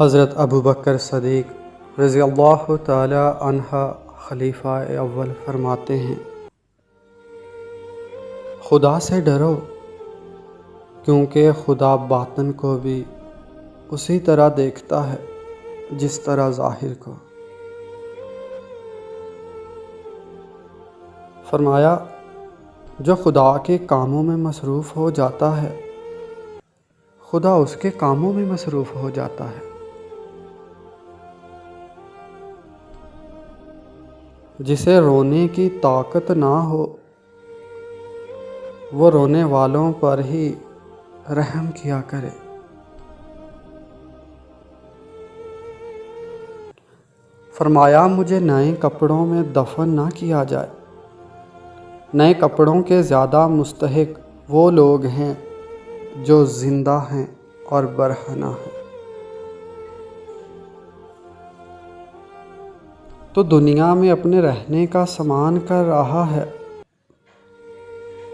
حضرت ابو بکر صدیق رضی اللہ تعالی عنہ خلیفہ اول فرماتے ہیں، خدا سے ڈرو کیونکہ خدا باطن کو بھی اسی طرح دیکھتا ہے جس طرح ظاہر کو۔ فرمایا، جو خدا کے کاموں میں مصروف ہو جاتا ہے خدا اس کے کاموں میں مصروف ہو جاتا ہے۔ جسے رونے کی طاقت نہ ہو وہ رونے والوں پر ہی رحم کیا کرے۔ فرمایا، مجھے نئے کپڑوں میں دفن نہ کیا جائے۔ نئے کپڑوں کے زیادہ مستحق وہ لوگ ہیں جو زندہ ہیں اور برہنہ ہیں۔ تو دنیا میں اپنے رہنے کا سامان کر رہا ہے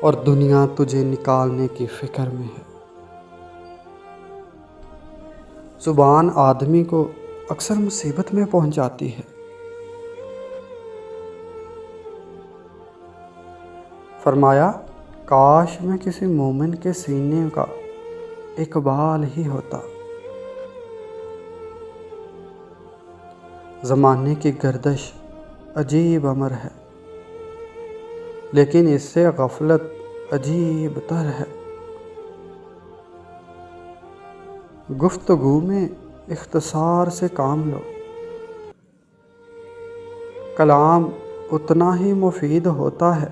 اور دنیا تجھے نکالنے کی فکر میں ہے۔ زبان آدمی کو اکثر مصیبت میں پہنچاتی ہے۔ فرمایا، کاش میں کسی مومن کے سینے کا ایک بال ہی ہوتا۔ زمانے کی گردش عجیب امر ہے، لیکن اس سے غفلت عجیب تر ہے۔ گفتگو میں اختصار سے کام لو۔ کلام اتنا ہی مفید ہوتا ہے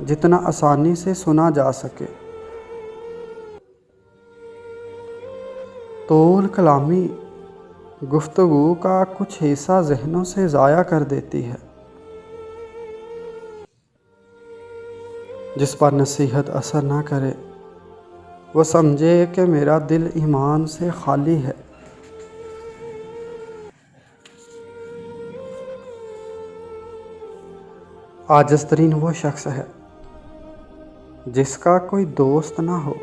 جتنا آسانی سے سنا جا سکے۔ طول کلامی گفتگو کا کچھ حصہ ذہنوں سے ضائع کر دیتی ہے۔ جس پر نصیحت اثر نہ کرے وہ سمجھے کہ میرا دل ایمان سے خالی ہے۔ عاجز ترین وہ شخص ہے جس کا کوئی دوست نہ ہو،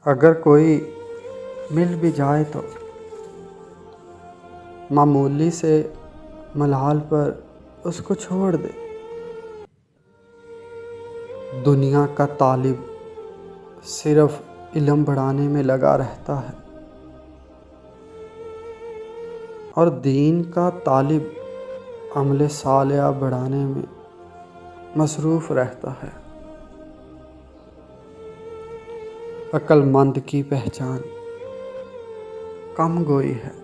اگر کوئی مل بھی جائے تو معمولی سے ملال پر اس کو چھوڑ دے۔ دنیا کا طالب صرف علم بڑھانے میں لگا رہتا ہے اور دین کا طالب عمل صالح بڑھانے میں مصروف رہتا ہے۔ عقل مند کی پہچان کم گوئی ہے۔